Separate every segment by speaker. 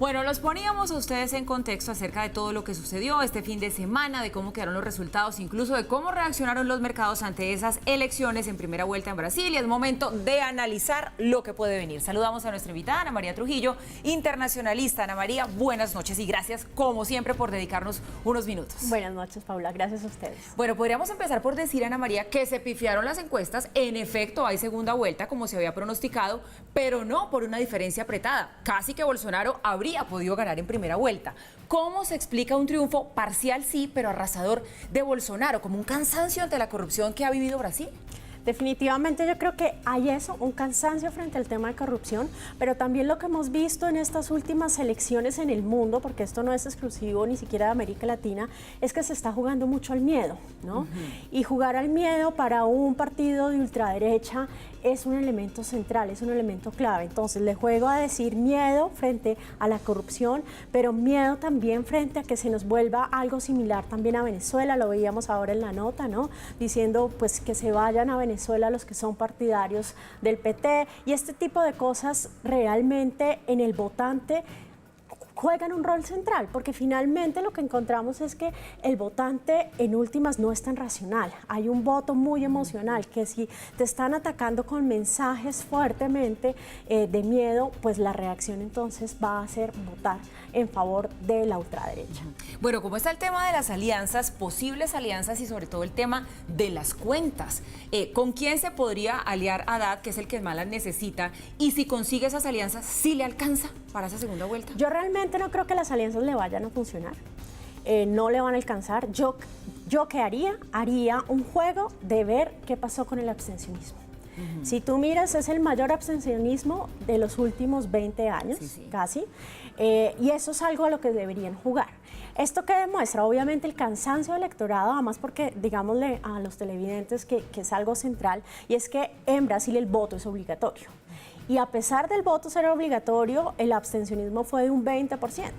Speaker 1: Bueno, los poníamos a ustedes en contexto acerca de todo lo que sucedió este fin de semana, de cómo quedaron los resultados, incluso de cómo reaccionaron los mercados ante esas elecciones en primera vuelta en Brasil, y es momento de analizar lo que puede venir. Saludamos a nuestra invitada, Ana María Trujillo, internacionalista. Ana María, buenas noches y gracias, como siempre, por dedicarnos unos minutos.
Speaker 2: Buenas noches, Paula, gracias a ustedes.
Speaker 1: Bueno, podríamos empezar por decir, Ana María, que se pifiaron las encuestas. En efecto, hay segunda vuelta, como se había pronosticado, pero no por una diferencia apretada. Casi que Bolsonaro habría podido ganar en primera vuelta. ¿Cómo se explica un triunfo parcial, sí, pero arrasador de Bolsonaro, como un cansancio ante la corrupción que ha vivido Brasil?
Speaker 2: Definitivamente yo creo que hay eso, un cansancio frente al tema de corrupción, pero también lo que hemos visto en estas últimas elecciones en el mundo, porque esto no es exclusivo ni siquiera de América Latina, es que se está jugando mucho al miedo, ¿no? Y jugar al miedo para un partido de ultraderecha es un elemento central, es un elemento clave. Entonces le juego a decir miedo frente a la corrupción, pero miedo también frente a que se nos vuelva algo similar también a Venezuela, lo veíamos ahora en la nota, ¿no? Diciendo pues que se vayan a Venezuela los que son partidarios del PT, y este tipo de cosas realmente en el votante juegan un rol central, porque finalmente lo que encontramos es que el votante en últimas no es tan racional. Hay un voto muy emocional, que si te están atacando con mensajes fuertemente de miedo, pues la reacción entonces va a ser votar en favor de la ultraderecha.
Speaker 1: Bueno, ¿cómo está el tema de las alianzas, posibles alianzas y sobre todo el tema de las cuentas? ¿Con quién se podría aliar Haddad, que es el que más las necesita? Y si consigue esas alianzas, ¿sí le alcanza para esa segunda vuelta?
Speaker 2: Yo realmente no creo que las alianzas le vayan a funcionar, no le van a alcanzar. Yo ¿qué haría? Haría un juego de ver qué pasó con el abstencionismo. Si tú miras, es el mayor abstencionismo de los últimos 20 años, casi, y eso es algo a lo que deberían jugar. ¿Esto qué demuestra? Obviamente el cansancio del electorado, además porque, digámosle a los televidentes que es algo central, y es que en Brasil el voto es obligatorio. Y a pesar del voto ser obligatorio, el abstencionismo fue de un 20%.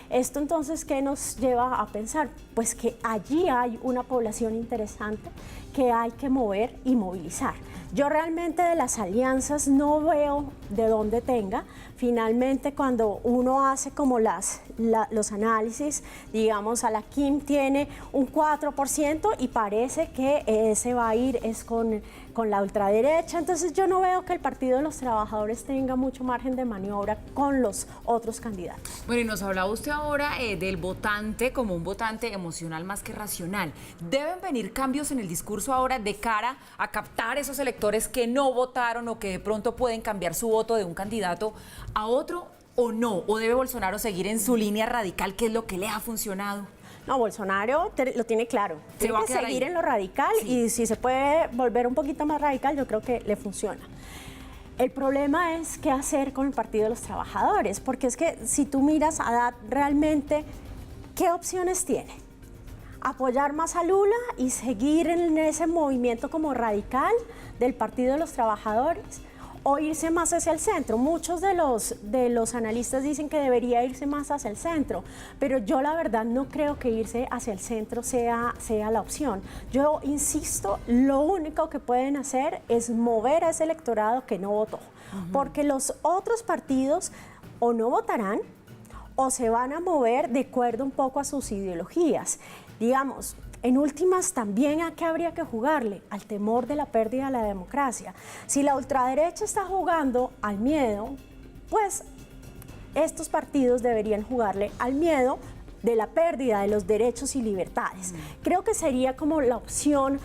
Speaker 2: Esto entonces, ¿qué nos lleva a pensar? Pues que allí hay una población interesante que hay que mover y movilizar. Yo realmente de las alianzas no veo de dónde tenga. Finalmente, cuando uno hace como los análisis, digamos, a la Kim tiene un 4% y parece que ese va a ir es con la ultraderecha. Entonces yo no veo que el Partido de los Trabajadores tenga mucho margen de maniobra con los otros candidatos.
Speaker 1: Bueno, y nos hablaba usted ahora del votante como un votante emocional más que racional. ¿Deben venir cambios en el discurso ahora de cara a captar esos electores que no votaron o que de pronto pueden cambiar su voto de un candidato a otro, o no? ¿O debe Bolsonaro seguir en su línea radical, que es lo que le ha funcionado?
Speaker 2: No, Bolsonaro lo tiene claro. Tiene que seguir en lo radical, y si se puede volver un poquito más radical, yo creo que le funciona. El problema es qué hacer con el Partido de los Trabajadores, porque es que si tú miras a Haddad realmente, ¿qué opciones tiene? Apoyar más a Lula y seguir en ese movimiento como radical del Partido de los Trabajadores, o irse más hacia el centro. Muchos de los analistas dicen que debería irse más hacia el centro, pero yo la verdad no creo que irse hacia el centro sea la opción. Yo insisto, lo único que pueden hacer es mover a ese electorado que no votó, porque los otros partidos o no votarán o se van a mover de acuerdo un poco a sus ideologías. Digamos, en últimas, también a qué habría que jugarle, al temor de la pérdida de la democracia. Si la ultraderecha está jugando al miedo, pues estos partidos deberían jugarle al miedo de la pérdida de los derechos y libertades. Creo que sería como la opción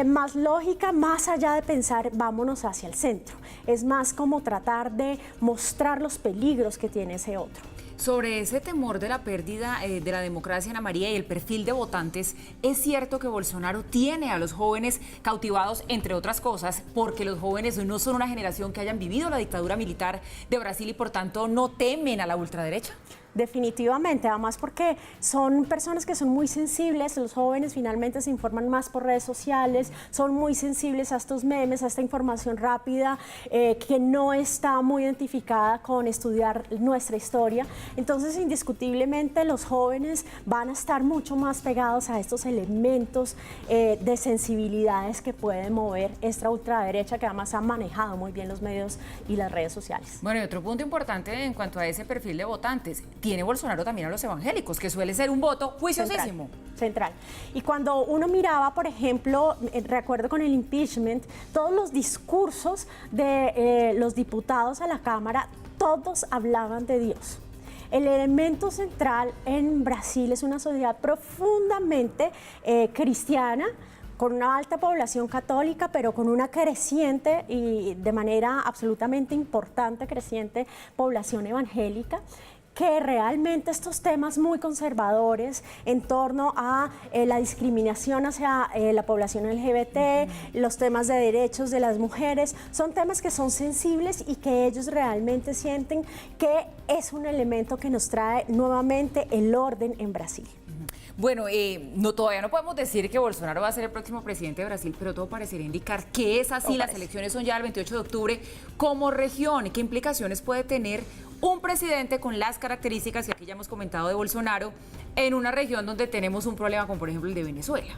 Speaker 2: más lógica, más allá de pensar vámonos hacia el centro. Es más como tratar de mostrar los peligros que tiene ese otro.
Speaker 1: Sobre ese temor de la pérdida de la democracia, Ana María, y el perfil de votantes, ¿es cierto que Bolsonaro tiene a los jóvenes cautivados, entre otras cosas, porque los jóvenes no son una generación que hayan vivido la dictadura militar de Brasil y por tanto no temen a la ultraderecha?
Speaker 2: Definitivamente, además porque son personas que son muy sensibles, los jóvenes finalmente se informan más por redes sociales, son muy sensibles a estos memes, a esta información rápida que no está muy identificada con estudiar nuestra historia. Entonces, indiscutiblemente, los jóvenes van a estar mucho más pegados a estos elementos de sensibilidades que puede mover esta ultraderecha, que además ha manejado muy bien los medios y las redes sociales.
Speaker 1: Bueno, y otro punto importante en cuanto a ese perfil de votantes, tiene Bolsonaro también a los evangélicos, que suele ser un voto juiciosísimo.
Speaker 2: Central. Y cuando uno miraba, por ejemplo, recuerdo con el impeachment, todos los discursos de los diputados a la Cámara, todos hablaban de Dios. El elemento central en Brasil es una sociedad profundamente cristiana, con una alta población católica, pero con una creciente y de manera absolutamente importante creciente población evangélica, que realmente estos temas muy conservadores en torno a la discriminación hacia la población LGBT, los temas de derechos de las mujeres, son temas que son sensibles y que ellos realmente sienten que es un elemento que nos trae nuevamente el orden en Brasil.
Speaker 1: Bueno, todavía no podemos decir que Bolsonaro va a ser el próximo presidente de Brasil, pero todo parecería indicar que es así. Las elecciones son ya el 28 de octubre. Como región, ¿qué implicaciones puede tener un presidente con las características que aquí ya hemos comentado de Bolsonaro en una región donde tenemos un problema como por ejemplo el de Venezuela?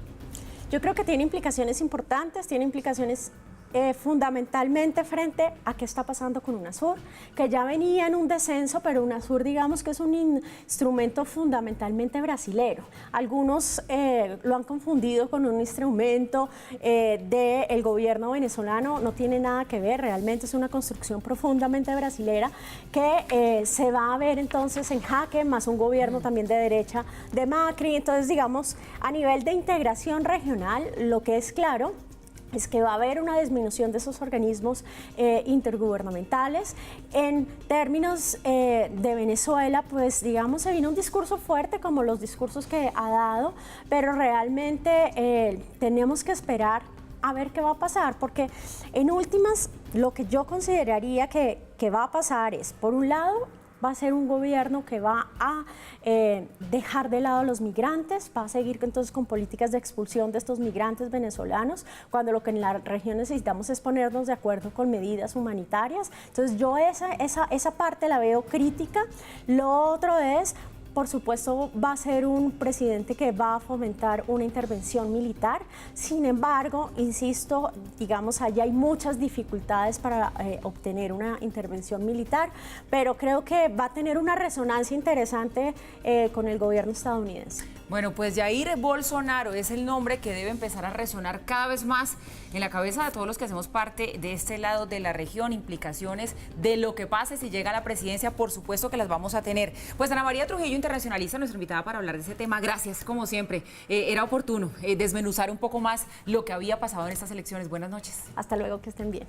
Speaker 2: Yo creo que tiene implicaciones importantes, tiene implicaciones fundamentalmente frente a qué está pasando con UNASUR, que ya venía en un descenso, pero UNASUR digamos que es un instrumento fundamentalmente brasilero. Algunos lo han confundido con un instrumento del gobierno venezolano, no tiene nada que ver, realmente es una construcción profundamente brasilera que se va a ver entonces en jaque, más un gobierno también de derecha de Macri. Entonces digamos, a nivel de integración regional, lo que es claro es que va a haber una disminución de esos organismos intergubernamentales. En términos de Venezuela, pues digamos, se vino un discurso fuerte como los discursos que ha dado, pero realmente tenemos que esperar a ver qué va a pasar, porque en últimas lo que yo consideraría que va a pasar es, por un lado, va a ser un gobierno que va a dejar de lado a los migrantes, va a seguir entonces con políticas de expulsión de estos migrantes venezolanos, cuando lo que en la región necesitamos es ponernos de acuerdo con medidas humanitarias. Entonces yo esa parte la veo crítica. Lo otro es, por supuesto, va a ser un presidente que va a fomentar una intervención militar. Sin embargo, insisto, digamos, allá hay muchas dificultades para obtener una intervención militar, pero creo que va a tener una resonancia interesante con el gobierno estadounidense.
Speaker 1: Bueno, pues Jair Bolsonaro es el nombre que debe empezar a resonar cada vez más en la cabeza de todos los que hacemos parte de este lado de la región. Implicaciones de lo que pase si llega a la presidencia, por supuesto que las vamos a tener. Pues Ana María Trujillo, internacionalista, nuestra invitada para hablar de ese tema. Gracias, como siempre. Era oportuno desmenuzar un poco más lo que había pasado en estas elecciones. Buenas noches.
Speaker 2: Hasta luego, que estén bien.